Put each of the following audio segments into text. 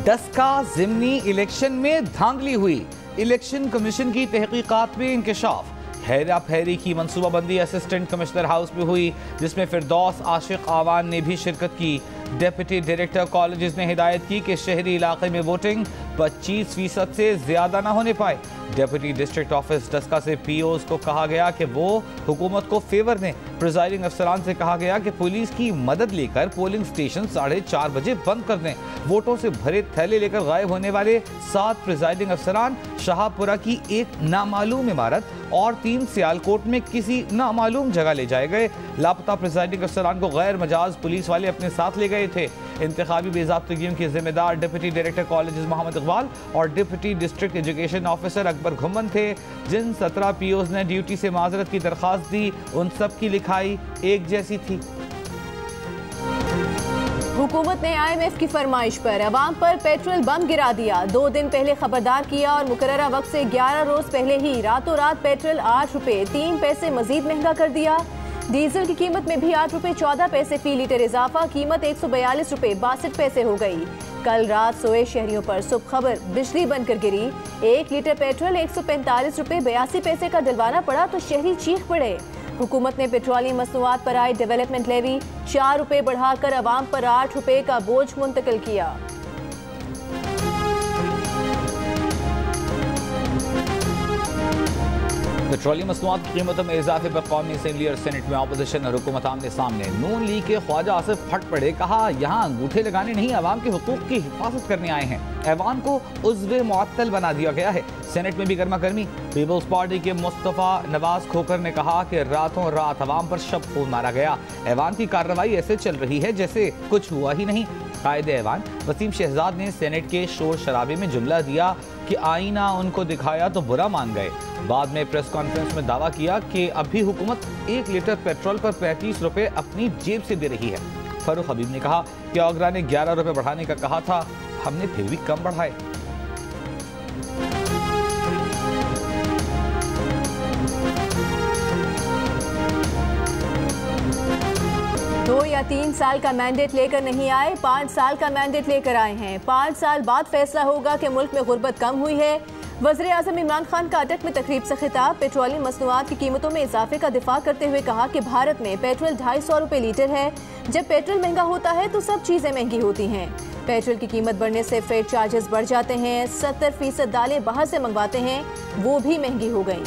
Daska ज़िमनी election में धांधली हुई, इलेक्शन कमीशन की तहकीकात में इंकशाफ। हेरा फेरी की मनसूबाबंदी असिस्टेंट कमिश्नर हाउस में हुई, जिसमें फिरदौस आशिक आवान ने भी शिरकत की। डिप्टी डायरेक्टर कॉलेजेस ने हिदायत की कि शहरी इलाके में वोटिंग 25% से ज्यादा ना होने पाए। डिप्टी डिस्ट्रिक्ट ऑफिस डस्का से पीओज को कहा गया कि वो हुकूमत को फेवर दें। प्रिजाइडिंग अफसरान से कहा गया कि पुलिस की मदद लेकर पोलिंग स्टेशन 4:30 बजे बंद कर दें। वोटों से भरे थैले लेकर गायब होने वाले 7 प्रिजाइडिंग अफसरान शाहपुरा की एक नामालूम इमारत और 3 सियालकोट में किसी नामालूम जगह ले जाए गए। लापता प्रिजाइडिंग अफसरान को गैर मजाज पुलिस वाले अपने साथ ले गए थे। इंतखाबी बेज़ाब्तगियों के जिम्मेदार deputy director colleges Mohammad Iqbal और deputy district education officer Akbar Ghumman थे। जिन 17 पीओज ने ड्यूटी से माजरत की दरख्वास्त दी, उन सब की लिखाई एक जैसी थी। हुकूमत ने IMF की फरमाइश पर अवाम पर पेट्रोल बम गिरा दिया। 2 दिन पहले खबरदार किया और मुकर्ररा वक्त से 11 रोज पहले ही रातों रात पेट्रोल 8 रुपए 3 पैसे मजीद महंगा कर दिया। डीजल की कीमत में भी 8 रुपए 14 पैसे फी लीटर इजाफा, कीमत 142 रुपए 62 पैसे हो गई। कल रात सोए शहरियों पर सुबह खबर बिजली बनकर गिरी। 1 लीटर पेट्रोल 145 रुपए 82 पैसे का डलवाना पड़ा तो शहरी चीख पड़े। हुकूमत ने पेट्रोलियम मसनूआत पर आए डेवलपमेंट लेवी 4 रुपए बढ़ाकर अवाम पर 8 रुपए का बोझ मुंतकिल किया। पेट्रोलियम मसनूआत की कीमतों में इजाफे पर कौमी असेंबली और सेनेट में अपोजिशन और हुकूमत आमने सामने। नून लीग के ख्वाजा आसिफ फट पड़े, कहा यहाँ अंगूठे लगाने नहीं, अवाम के हुकूक की हिफाजत करने आए हैं। ऐवान को उज़्व मुअत्तल बना दिया गया है। सेनेट में भी गर्मा गर्मी। पीपल्स पार्टी के मुस्तफ़ा नवाज खोकर ने कहा कि रातों रात अवाम पर शब खून मारा गया। ऐवान की कार्रवाई ऐसे चल रही है जैसे कुछ हुआ ही नहीं। कायदे ऐवान वसीम शहजाद ने सेनेट के शोर शराबे में जुमला दिया कि आईना उनको दिखाया तो बुरा मान गए। बाद में प्रेस कॉन्फ्रेंस में दावा किया कि अभी हुकूमत 1 लीटर पेट्रोल पर 35 रुपए अपनी जेब से दे रही है। फारूक हबीब ने कहा कि ओगरा ने 11 रुपए बढ़ाने का कहा था, हमने फिर भी कम बढ़ाए। 2 या 3 साल का मैंडेट लेकर नहीं आए, 5 साल का मैंडेट लेकर आए हैं। 5 साल बाद फैसला होगा कि मुल्क में गुर्बत कम हुई है। वज़ीर आज़म इमरान खान का अटक में तकरीब से खिताब। पेट्रोलियम मसनूआत की कीमतों में इजाफे का दिफा करते हुए कहा कि भारत में पेट्रोल 250 रुपए लीटर है। जब पेट्रोल महंगा होता है तो सब चीज़ें महंगी होती हैं। पेट्रोल की कीमत बढ़ने से फ्रेट चार्जेस बढ़ जाते हैं। 70% दालें बाहर से मंगवाते हैं, वो भी महंगी हो गई।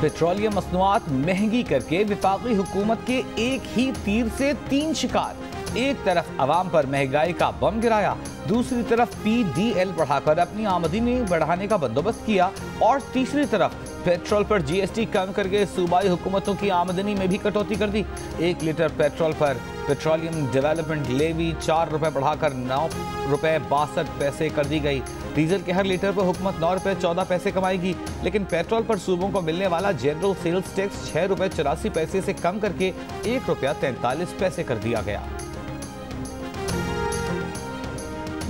पेट्रोलियम मसनूआत महंगी करके विफाकी हुकूमत के एक ही तीर से 3 शिकार। एक तरफ अवाम पर महंगाई का बम गिराया, दूसरी तरफ PDL बढ़ाकर अपनी आमदनी बढ़ाने का बंदोबस्त किया और तीसरी तरफ पेट्रोल पर GST कम करके सूबाई हुकूमतों की आमदनी में भी कटौती कर दी। 1 लीटर पेट्रोल पर पेट्रोलियम डेवलपमेंट लेवी 4 रुपए बढ़ाकर 9 रुपए 62 पैसे कर दी गई। डीजल के हर लीटर पर हुकूमत 9 रुपए 14 पैसे कमाएगी, लेकिन पेट्रोल पर सूबों को मिलने वाला जनरल सेल्स टैक्स 6 रुपए 84 पैसे से कम करके 1 रुपया 43 पैसे कर दिया गया।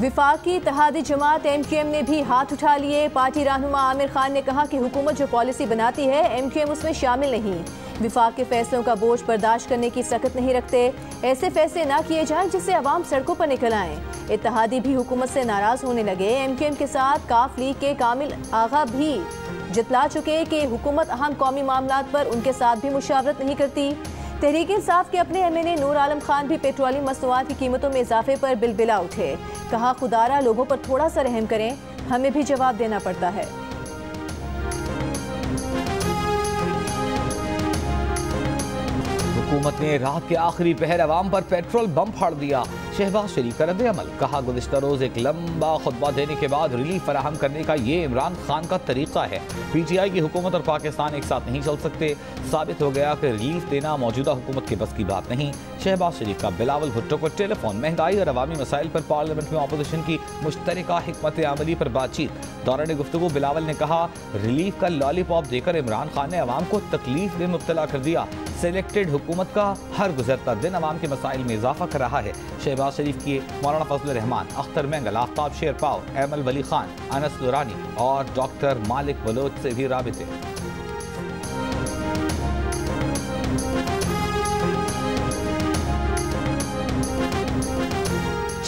विफाकी इत्तेहादी जमात MQM ने भी हाथ उठा लिए। पार्टी रहनुमा आमिर खान ने कहा कि हुकूमत जो पॉलिसी बनाती है MQM उसमें शामिल नहीं। विफाक के फैसलों का बोझ बर्दाश्त करने की सकत नहीं रखते। ऐसे फैसले ना किए जाएं जिससे अवाम सड़कों पर निकल आएं। इत्तेहादी भी हुकूमत से नाराज होने लगे। MQM के साथ काफ लीग के कामिल आगा भी जितला चुके कि हुकूमत अहम कौमी मामलात पर उनके साथ भी मुशावरत नहीं करती। तहरीक इंसाफ के अपने MNA नूर आलम खान भी पेट्रोलियम मसनूआत की कीमतों में इजाफे पर बिलबिला उठे। कहा खुदारा लोगों पर थोड़ा सा रहम करें, हमें भी जवाब देना पड़ता है। हुकूमत ने रात के आखिरी पहर अवाम पर पेट्रोल बम फाड़ दिया। शहबाज शरीफ का रद्द अमल। कहा गुज़िश्ता रोज एक लंबा खुतबा देने के बाद रिलीफ फराहम करने का ये इमरान खान का तरीका है। PTI की हुकूमत और पाकिस्तान एक साथ नहीं चल सकते। साबित हो गया कि रिलीफ देना मौजूदा हुकूमत के बस की बात नहीं। शहबाज शरीफ का बिलावल भुट्टो को टेलीफोन। महंगाई और अवामी मसाइल पर पार्लियामेंट में अपोजिशन की मुश्तरका हिकमत अमली पर बातचीत। दौरान गुफ्तगू बिलावल ने कहा रिलीफ का लॉलीपॉप देकर इमरान खान ने अवाम को तकलीफ में मुब्तला कर दिया। सिलेक्टेड हुकूमत का हर गुजरता दिन अवाम के मसाइल में इजाफा कर रहा है। शहबाज शरीफ की मौलाना फजल रहमान, अख्तर मैंगल, आफ्ताब शेरपाव, एमल वली खान, अनस दुरानी और डॉक्टर मालिक बलोच से भी राबिते।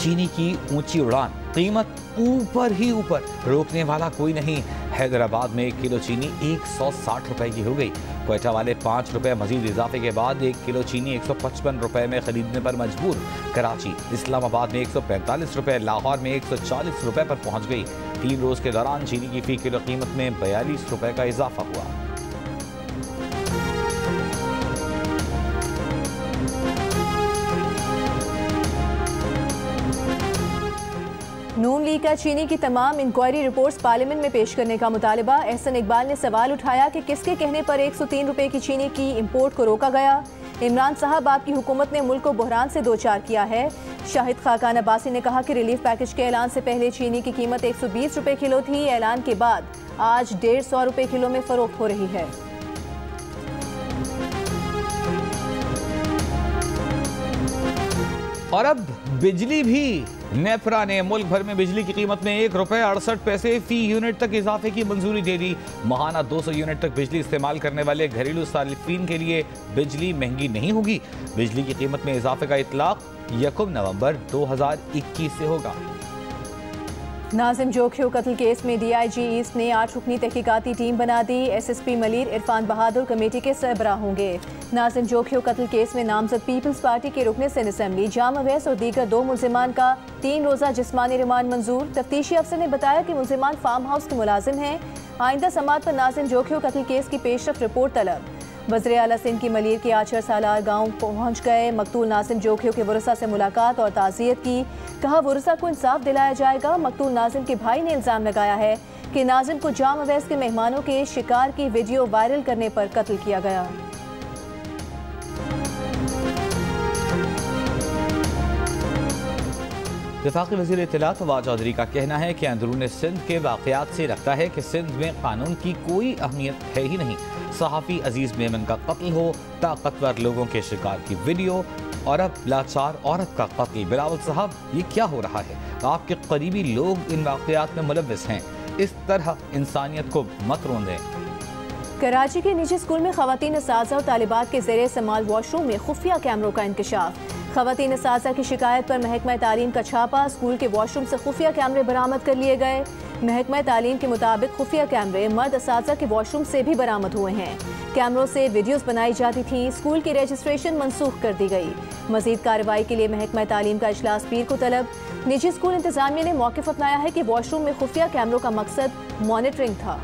चीनी की ऊंची उड़ान, कीमत ऊपर ही ऊपर, रोकने वाला कोई नहीं। हैदराबाद में 1 किलो चीनी 160 रुपए की हो गई। क्वेटा वाले 5 रुपए मजीद इजाफे के बाद 1 किलो चीनी 155 रुपए में खरीदने पर मजबूर। कराची, इस्लामाबाद में 145 रुपए, लाहौर में 140 रुपए पर पहुंच गई। 3 रोज के दौरान चीनी की फी किलो कीमत में 42 रुपए का इजाफा हुआ। नून लीग का चीनी की तमाम इंक्वायरी रिपोर्ट्स पार्लियामेंट में पेश करने का मुतालबा। एहसन इकबाल ने सवाल उठाया कि किसके कहने पर 103 रुपए की चीनी की इंपोर्ट को रोका गया। इमरान साहब, आपकी हुकूमत ने मुल्क को बहरान से दो चार किया है। शाहिद खाकान अब्बासी ने कहा कि रिलीफ पैकेज के ऐलान से पहले चीनी की कीमत 120 रुपए किलो थी। ऐलान के बाद आज 150 रुपए किलो में फरोख्त हो रही है। और अब बिजली भी, नेपरा ने मुल्क भर में बिजली की कीमत में 1 रुपए 68 पैसे फी यूनिट तक इजाफे की मंजूरी दे दी। माहाना 200 यूनिट तक बिजली इस्तेमाल करने वाले घरेलू सार्फिन के लिए बिजली महंगी नहीं होगी। बिजली की कीमत में इजाफे का इतलाक 1 नवंबर 2021 से होगा। नाजिम जोखियो कत्ल केस में DIG ईस्ट ने 8 रुकनी तहकीकाती टीम बना दी। SSP मलिर इरफान बहादुर कमेटी के सरबराह होंगे। नाजिम जोखियो कत्ल केस में नामजद पीपल्स पार्टी के रुकन सेन असम्बली जाम अवैस और दीगर 2 मुलजिमान का 3 रोजा जिस्मानी रिमांड मंजूर। तफ्तीशी अफसर ने बताया कि मुलजिमान फार्म हाउस के मुलाजिम हैं। आइंदा समात पर नाजिम जोखियो कत्ल केस की पेशरफ रिपोर्ट तलब। वज़ीर आला सिंध की मलिर के आचर सालार गांव पहुंच गए। मकतूल नाजिम जोखियो के वरसा से मुलाकात और ताज़ियत की। कहा वरसा को इंसाफ दिलाया जाएगा। मकतूल नाजिम के भाई ने इल्जाम लगाया है कि नाजिम को जाम अवैस के मेहमानों के शिकार की वीडियो वायरल करने पर कत्ल किया गया। वफाकी वज़ीर इत्तलात फवाद चौधरी का कहना है कि अंदरून सिंध के वाक़यात से लगता है कि सिंध में कानून की कोई अहमियत है ही नहीं। सहाफ़ी अजीज़ मेमन का कत्ल हो, ताकतवर लोगों के शिकार की वीडियो, और अब लाचार औरत का कत्ल। बिलावल साहब, ये क्या हो रहा है? आपके करीबी लोग इन वाक़यात में मुलव्विस हैं। इस तरह इंसानियत को मत रोंदें। कराची के निजी स्कूल में खवातीन असातिज़ा और तालिबात के ज़ेरे इस्तेमाल वॉशरूम में खुफिया कैमरों का इंकशाफ। खवातीन असातिज़ा की शिकायत पर महकमा तालीम का छापा। स्कूल के वॉशरूम से खुफिया कैमरे बरामद कर लिए गए। महकमा तालीम के मुताबिक खुफिया कैमरे मर्द असातिज़ा के वॉशरूम से भी बरामद हुए हैं। कैमरों से वीडियोस बनाई जाती थी। स्कूल की रजिस्ट्रेशन मनसूख कर दी गई। मजीद कार्रवाई के लिए महकमा तालीम का इजलास पीर को तलब। निजी स्कूल इंतजामिया ने मौक़िफ़ अपनाया है कि वॉशरूम में खुफिया कैमरों का मकसद मॉनिटरिंग था।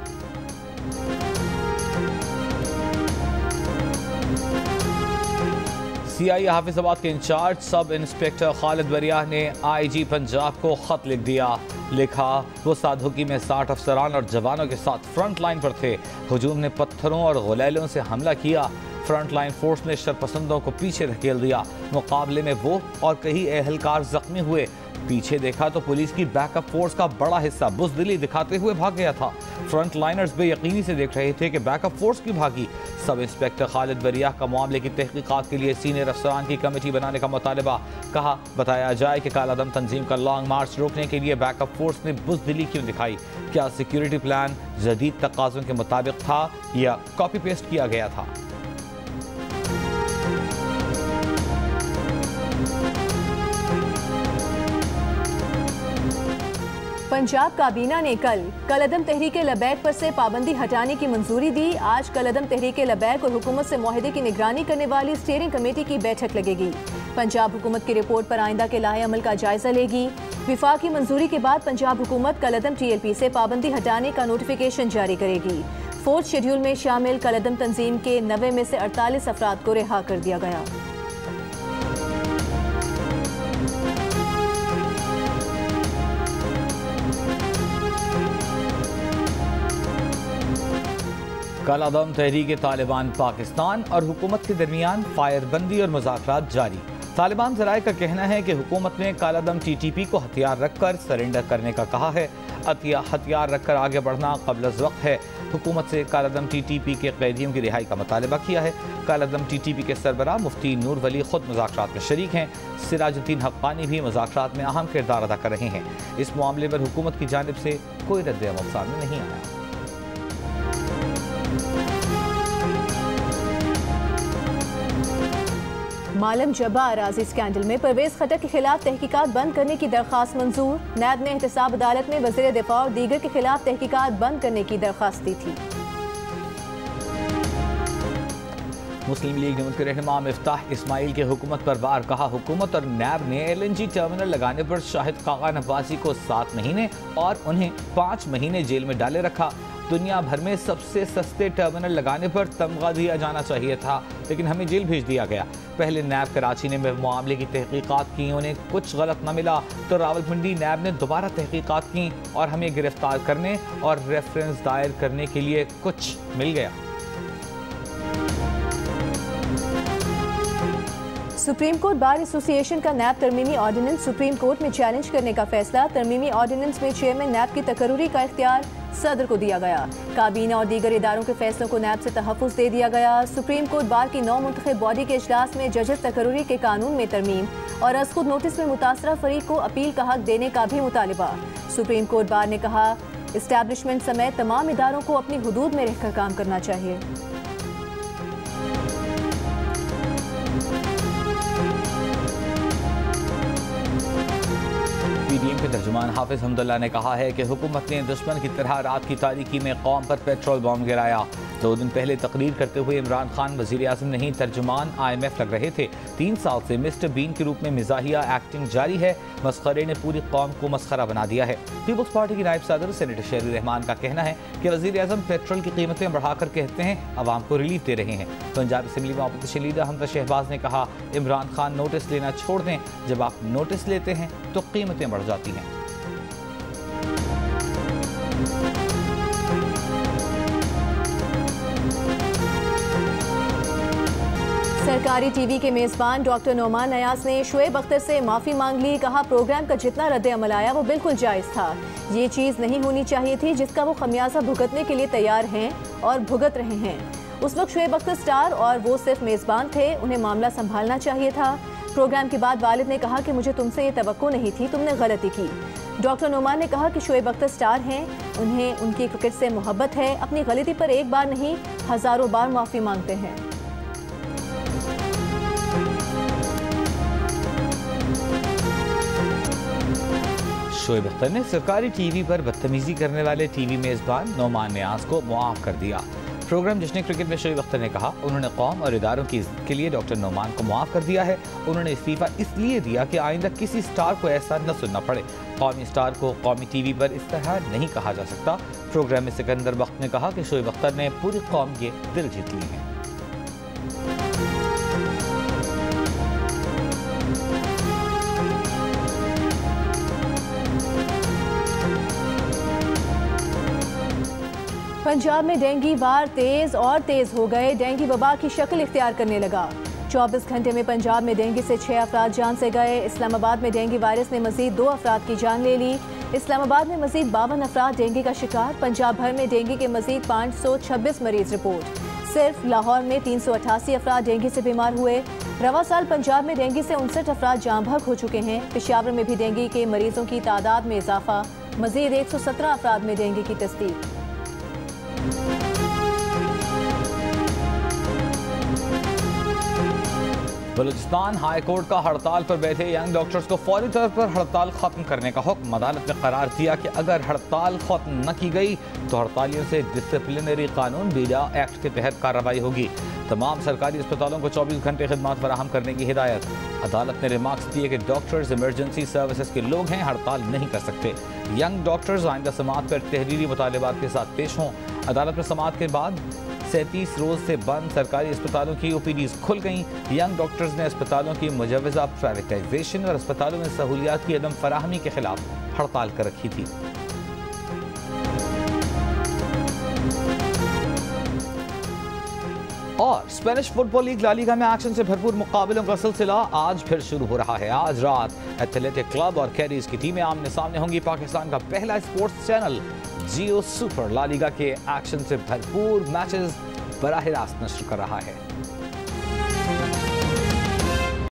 CI हाफिजाबाद के इंचार्ज सब इंस्पेक्टर खालिद वरिया ने IG पंजाब को खत लिख दिया। लिखा, वो साधुकी में 60 अफसरान और जवानों के साथ फ्रंट लाइन पर थे। हुजूम ने पत्थरों और गुलैलों से हमला किया। फ्रंट लाइन फोर्स ने शरपसंदों को पीछे धकेल दिया। मुकाबले में वो और कई एहलकार जख्मी हुए। पीछे देखा तो पुलिस की बैकअप फोर्स का बड़ा हिस्सा बुज़दिली दिखाते हुए भाग गया था। फ्रंट लाइनर्स बेयकीनी से देख रहे थे कि बैकअप फोर्स की भागी। सब इंस्पेक्टर खालिद वरिया का मामले की तहकीकात के लिए सीनियर अफसरान की कमेटी बनाने का मुतालबा। कहा, बताया जाए कि कालादम तंजीम का लॉन्ग मार्च रोकने के लिए बैकअप फोर्स ने बुज़दिली क्यों दिखाई? क्या सिक्योरिटी प्लान जदीद तकाज़ों के मुताबिक था या कॉपी पेस्ट किया गया था? पंजाब काबीना ने कल कलअदम तहरीक लबैक पर से पाबंदी हटाने की मंजूरी दी। आज कलअदम तहरीक लबैक और हुकूमत से मुआहदे की निगरानी करने वाली स्टीयरिंग कमेटी की बैठक लगेगी। पंजाब हुकूमत की रिपोर्ट पर आइंदा के लाहे अमल का जायजा लेगी। विफाक की मंजूरी के बाद पंजाब हुकूमत कलअदम TLP से पाबंदी हटाने का नोटिफिकेशन जारी करेगी। 4th शेड्यूल में शामिल कलअदम तंजीम के 90 में से 48 अफराद को रिहा कर दिया गया। कालादम तहरीक तालिबान पाकिस्तान और हुकूमत के दरमियान फायरबंदी और मुज़ाकरात जारी। तालिबान ज़राए का कहना है कि हुकूमत ने कालादम TTP को हथियार रखकर सरेंडर करने का कहा है। हथियार रखकर आगे बढ़ना क़ब्ल वक्त है। हुकूमत से कालादम TTP के कैदियों की रिहाई का मुतालबा किया है। कालादम TTP के सरबराह मुफ्ती नूर वली खुद मुज़ाकरात में शरीक हैं। सिराजुद्दीन हक्कानी भी मुज़ाकरात में अहम किरदार अदा कर रहे हैं। इस मामले पर हुकूमत की जानिब से कोई रद्द-ए-अमल सामने नहीं आया। मालम जब्बा अराजी स्कैंडल में परवेज खट्टर के खिलाफ तहकीकात बंद करने की दरख्वास्त मंजूर। नैब ने एहतसाब अदालत में वज़ीर दिफा और दीगर के खिलाफ तहकीकात बंद करने की दरख्वास्त दी थी। मुस्लिम लीग ने रहनुमा मिफ्ताह इस्माइल के हुकूमत पर वार कहा, हुकूमत और नैब ने LNG टर्मिनल लगाने पर शाहिद खाकान अब्बासी को 7 महीने और उन्हें 5 महीने जेल में डाले रखा। दुनिया भर में सबसे सस्ते टर्मिनल लगाने पर तमगा दिया जाना चाहिए था, लेकिन हमें जेल भेज दिया गया। पहले नैब कराची ने मामले की तहकीकात की, उन्हें कुछ गलत न मिला तो रावलपिंडी नैब ने दोबारा तहकीकात की और हमें गिरफ्तार करने और रेफरेंस दायर करने के लिए कुछ मिल गया। सुप्रीम कोर्ट बार एसोसिएशन का नैब तरमीमी ऑर्डिनेंस सुप्रीम कोर्ट में चैलेंज करने का फैसला। तरमीमी ऑर्डिनेंस में चेयरमैन नैब की तकर्रुरी का इख्तियार सदर को दिया गया। काबीना और दीगर इदारों के फैसलों को नैब से तहफ़्फ़ुज़ दे दिया गया। सुप्रीम कोर्ट बार की 9 मुंतखब बॉडी के इजलास में जजेस तकर्रुरी के कानून में तरमीम और अज़ खुद नोटिस में मुतासरा फरीक को अपील का हक देने का भी मुतालिबा। सुप्रीम कोर्ट बार ने कहा, इस्टेब्लिशमेंट समेत तमाम इदारों को अपनी हुदूद में रहकर काम करना चाहिए। PDM के तर्जुमान हाफिज हमदुल्ला ने कहा है कि हुकूमत ने दुश्मन की तरह रात की तारीकी में कौम पर पेट्रोल बम गिराया। 2 दिन पहले तकरीर करते हुए इमरान खान वज़ीर आज़म नहीं तर्जुमान IMF लग रहे थे। 3 साल से मिस्टर बीन के रूप में मिजाहिया एक्टिंग जारी है। मस्खरे ने पूरी कौम को मस्खरा बना दिया है। पीपल्स पार्टी की नायब सदर सेनेटर शेर रहमान का कहना है कि वज़ीर आज़म पेट्रोल की कीमतें बढ़ाकर कहते हैं अवाम को रिलीफ दे रहे हैं। पंजाब असम्बली में अपोजिशन लीडर हमजा शहबाज ने कहा, इमरान खान नोटिस लेना छोड़ दें, जब आप नोटिस लेते हैं तो कीमतें बढ़ जाती हैं। सरकारी टीवी के मेज़बान डॉक्टर नोमान नयाज ने शुएब अख्तर से माफ़ी मांग ली। कहा, प्रोग्राम का जितना रद्द अमल आया वो बिल्कुल जायज़ था। ये चीज़ नहीं होनी चाहिए थी जिसका वो खमियाजा भुगतने के लिए तैयार हैं और भुगत रहे हैं। उस वक्त शुएब अख्तर स्टार और वो सिर्फ मेज़बान थे, उन्हें मामला संभालना चाहिए था। प्रोग्राम के बाद वालिद ने कहा कि मुझे तुमसे ये तवक्को नहीं थी, तुमने गलती की। डॉक्टर नोमान ने कहा कि शुएब अख्तर स्टार हैं, उन्हें उनकी क्रिकेट से मोहब्बत है, अपनी गलती पर एक बार नहीं हज़ारों बार माफ़ी मांगते हैं। शुएब अख्तर ने सरकारी टीवी पर बदतमीजी करने वाले टीवी मेज़बान नोमान नियाज़ को मुआफ़ कर दिया। प्रोग्राम जश्न क्रिकेट में शुएब अख्तर ने कहा, उन्होंने कौम और इदारों की इज़्ज़त के लिए डॉक्टर नोमान को मुआफ़ कर दिया है। उन्होंने इस्तीफ़ा इसलिए दिया कि आइंदा किसी स्टार को ऐसा न सुनना पड़े। कौमी स्टार को कौमी टीवी पर इस तरह नहीं कहा जा सकता। प्रोग्राम में सिकंदर बख्त ने कहा कि शुएब अख्तर ने पूरी कौम के दिल जीत लिए हैं। पंजाब में डेंगू वार तेज और तेज हो गए। डेंगू वबा की शक्ल इख्तियार करने लगा। 24 घंटे में पंजाब में डेंगू से 6 अफराद जान से गए। इस्लामाबाद में डेंगू वायरस ने मजीद 2 अफराद की जान ले ली। इस्लामाबाद में मजीद 52 अफराद डेंगू का शिकार। पंजाब भर में डेंगू के मजीद 526 मरीज रिपोर्ट। सिर्फ लाहौर में 388 अफराद डेंगू से बीमार हुए। रवा साल पंजाब में डेंगू से 59 अफराद जाँ बहक हो चुके हैं। पेशावर में भी डेंगू के मरीजों की तादाद में इजाफा। मजीद 117 अफराद में डेंगू की तस्दीक। बलूचिस्तान हाई कोर्ट का हड़ताल पर बैठे यंग डॉक्टर्स को फौरी तौर पर हड़ताल खत्म करने का हुक्म। अदालत ने करार दिया कि अगर हड़ताल खत्म न की गई तो हड़तालियों से डिसिप्लिनरी कानून बीडा एक्ट के तहत कार्रवाई होगी। तमाम सरकारी अस्पतालों को 24 घंटे खिदमत फराहम करने की हिदायत। अदालत ने रिमार्क्स दिए कि डॉक्टर्स इमरजेंसी सर्विसेज के लोग हैं, हड़ताल नहीं कर सकते। यंग डॉक्टर्स आइंदा समाअत पर तहरीरी मुतालिबात के साथ पेश हों। अदालत में समाअत के बाद 37 रोज से बंद सरकारी अस्पतालों की OPDs खुल गईं। यंग डॉक्टर्स ने अस्पतालों की मुजवजा प्राइवेटाइजेशन और अस्पतालों में सहूलियात की अदम फराहमी के खिलाफ हड़ताल कर रखी थी। और Spanish football league La Liga में एक्शन से भरपूर मुकाबलों का सिलसिला आज फिर शुरू हो रहा है। आज रात एथलेटिक क्लब और कैरीज की टीमें आमने सामने होंगी। पाकिस्तान का पहला स्पोर्ट्स चैनल जियो सुपर ला लीगा के एक्शन से भरपूर मैचेस बराह रास्त नश्र कर रहा है।